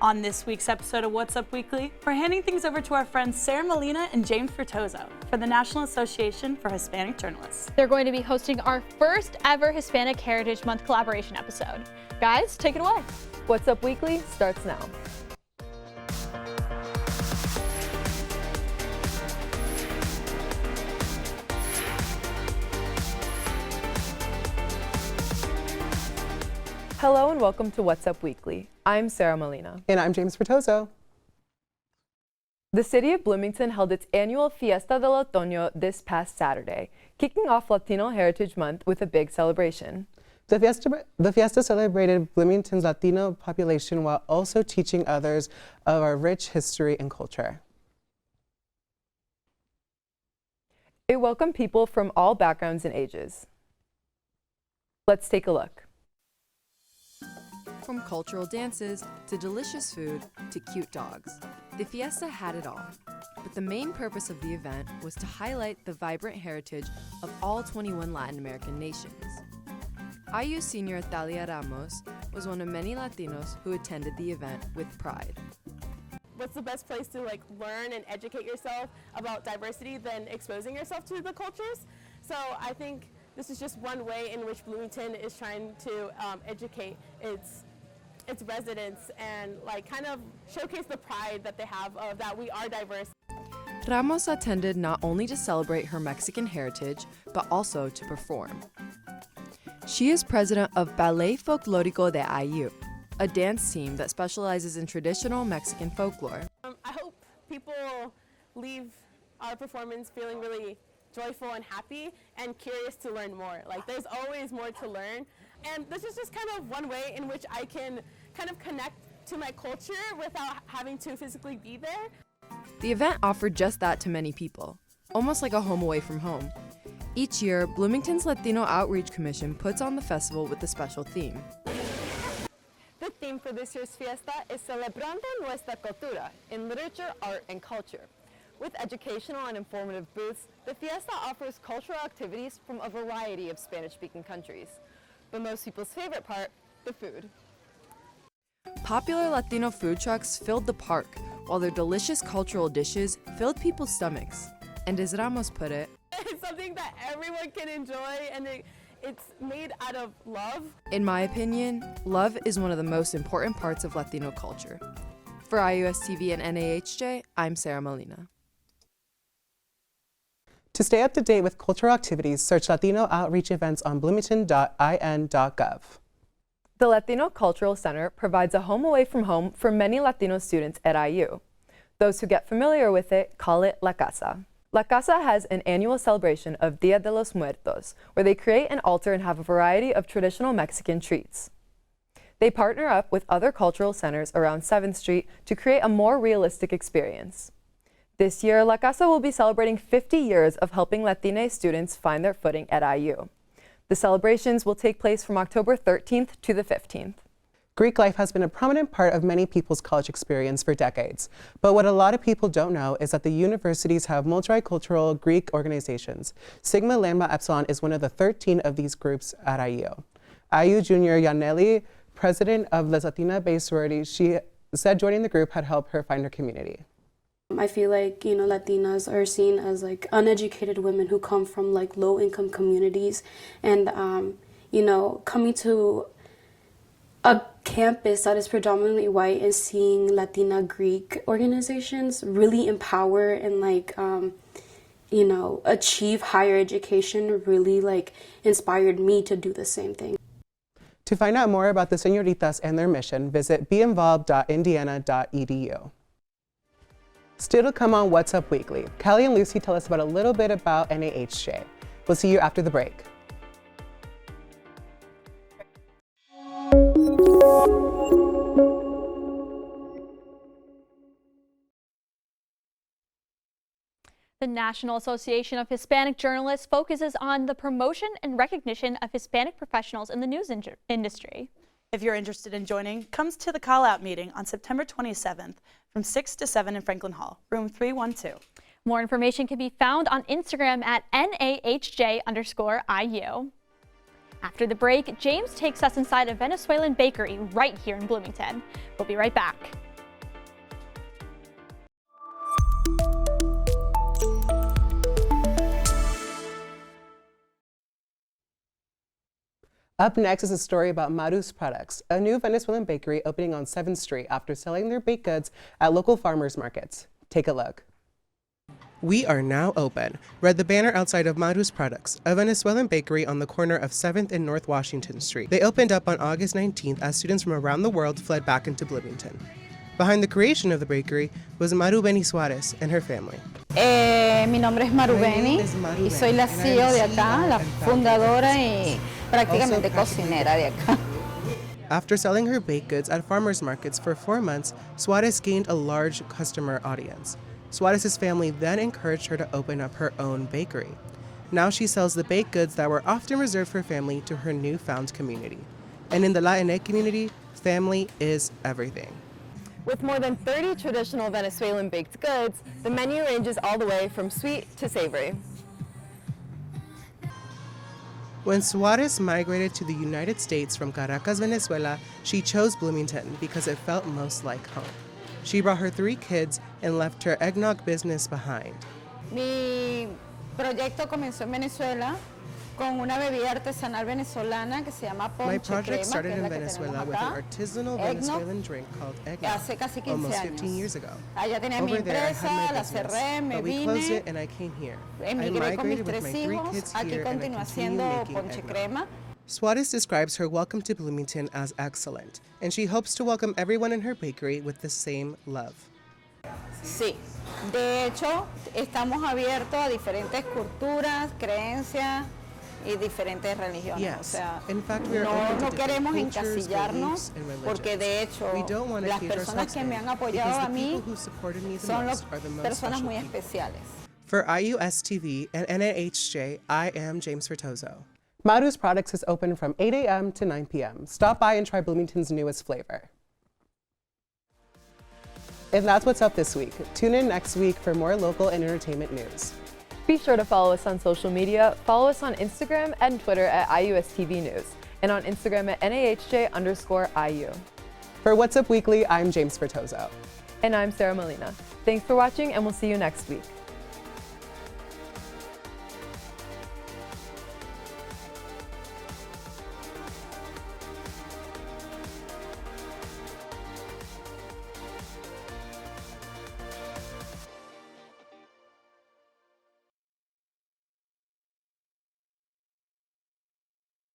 On this week's episode of What's Up Weekly, we're handing things over to our friends Sara Molina and James Fortozo for the National Association for Hispanic Journalists. They're going to be hosting our first ever Hispanic Heritage Month collaboration episode. Guys, take it away. What's Up Weekly starts now. Hello and welcome to What's Up Weekly. I'm Sara Molina. And I'm James Fortozo. The city of Bloomington held its annual Fiesta del Otoño this past Saturday, kicking off Latino Heritage Month with a big celebration. The fiesta celebrated Bloomington's Latino population while also teaching others of our rich history and culture. It welcomed people from all backgrounds and ages. Let's take a look. From cultural dances to delicious food to cute dogs, the fiesta had it all. But the main purpose of the event was to highlight the vibrant heritage of all 21 Latin American nations. IU senior Thalia Ramos was one of many Latinos who attended the event with pride. What's the best place to learn and educate yourself about diversity than exposing yourself to the cultures? So I think this is just one way in which Bloomington is trying to educate its residents and kind of showcase the pride that they have of that we are diverse. Ramos attended not only to celebrate her Mexican heritage, but also to perform. She is president of Ballet Folclórico de IU, a dance team that specializes in traditional Mexican folklore. I hope people leave our performance feeling really joyful and happy and curious to learn more. There's always more to learn. And this is just kind of one way in which I can kind of connect to my culture without having to physically be there. The event offered just that to many people, almost like a home away from home. Each year, Bloomington's Latino Outreach Commission puts on the festival with a special theme. The theme for this year's fiesta is Celebrando Nuestra Cultura in literature, art, and culture. With educational and informative booths, the fiesta offers cultural activities from a variety of Spanish-speaking countries. But most people's favorite part, the food. Popular Latino food trucks filled the park, while their delicious cultural dishes filled people's stomachs. And as Ramos put it, it's something that everyone can enjoy, and it's made out of love. In my opinion, love is one of the most important parts of Latino culture. For IUSTV and NAHJ, I'm Sara Molina. To stay up to date with cultural activities, search Latino outreach events on bloomington.in.gov. The Latino Cultural Center provides a home away from home for many Latino students at IU. Those who get familiar with it call it La Casa. La Casa has an annual celebration of Dia de los Muertos, where they create an altar and have a variety of traditional Mexican treats. They partner up with other cultural centers around 7th Street to create a more realistic experience. This year, La Casa will be celebrating 50 years of helping Latina students find their footing at IU. The celebrations will take place from October 13th to the 15th. Greek life has been a prominent part of many people's college experience for decades. But what a lot of people don't know is that the universities have multicultural Greek organizations. Sigma Lambda Upsilon is one of the 13 of these groups at IU. IU Junior Yaneli, president of the Latina-based sorority, she said joining the group had helped her find her community. I feel like, Latinas are seen as uneducated women who come from low income communities, and, coming to a campus that is predominantly white and seeing Latina Greek organizations really empower and achieve higher education really inspired me to do the same thing. To find out more about the senoritas and their mission, visit beinvolved.indiana.edu. Still to come on What's Up Weekly, Kelly and Lucy tell us about a little bit about NAHJ. We'll see you after the break. The National Association of Hispanic Journalists focuses on the promotion and recognition of Hispanic professionals in the news industry. If you're interested in joining, come to the call-out meeting on September 27th from 6 to 7 in Franklin Hall, room 312. More information can be found on Instagram at NAHJ_IU. After the break, James takes us inside a Venezuelan bakery right here in Bloomington. We'll be right back. Up next is a story about Maru's Products, a new Venezuelan bakery opening on 7th Street after selling their baked goods at local farmers markets. Take a look. We are now open, read the banner outside of Maru's Products, a Venezuelan bakery on the corner of 7th and North Washington Street. They opened up on August 19th as students from around the world fled back into Bloomington. Behind the creation of the bakery was Maru Beni Suarez and her family. Mi nombre es Maru Beni y soy la CEO de acá, la fundadora y prácticamente cocinera de acá. After selling her baked goods at farmers markets for 4 months, Suarez gained a large customer audience. Suarez's family then encouraged her to open up her own bakery. Now she sells the baked goods that were often reserved for family to her newfound community. And in the Latinx community, family is everything. With more than 30 traditional Venezuelan baked goods, the menu ranges all the way from sweet to savory. When Suarez migrated to the United States from Caracas, Venezuela, she chose Bloomington because it felt most like home. She brought her 3 kids and left her eggnog business behind. Mi proyecto comenzó en Venezuela con una bebida artesanal venezolana que se llama My ponche project crema, started que es in la que Venezuela tenemos with an acá, artisanal eggnog, Venezuelan drink called eggnog, hace casi 15 almost años. 15 years ago. Allá tenía mi Over there, I empresa, had my la business, cerré, me but we closed vine, it and I came here. I emigré con mis migrated with 3 my 3 hijos, kids aquí here and I continúo continue haciendo making ponche eggnog. crema. Suarez describes her welcome to Bloomington as excellent, and she hopes to welcome everyone in her bakery with the same love. Sí, de hecho estamos abiertos a diferentes culturas, creencias y diferentes religiones. Yes. O sea, In fact, we are no, open to no different queremos cultures, encasillarnos beliefs, and porque de religions. hecho We don't want to las cage personas ourselves que me in, han apoyado because a the mí people who supported me the son most are the most personas special muy people. especiales. For IUSTV and NAHJ, I am James Fortozo. Maru's Products is open from 8 a.m. to 9 p.m. Stop by and try Bloomington's newest flavor. And that's what's up this week. Tune in next week for more local and entertainment news. Be sure to follow us on social media. Follow us on Instagram and Twitter at IUSTV News, and on Instagram at NAHJ_IU. For What's Up Weekly, I'm James Fortozo. And I'm Sara Molina. Thanks for watching, and we'll see you next week.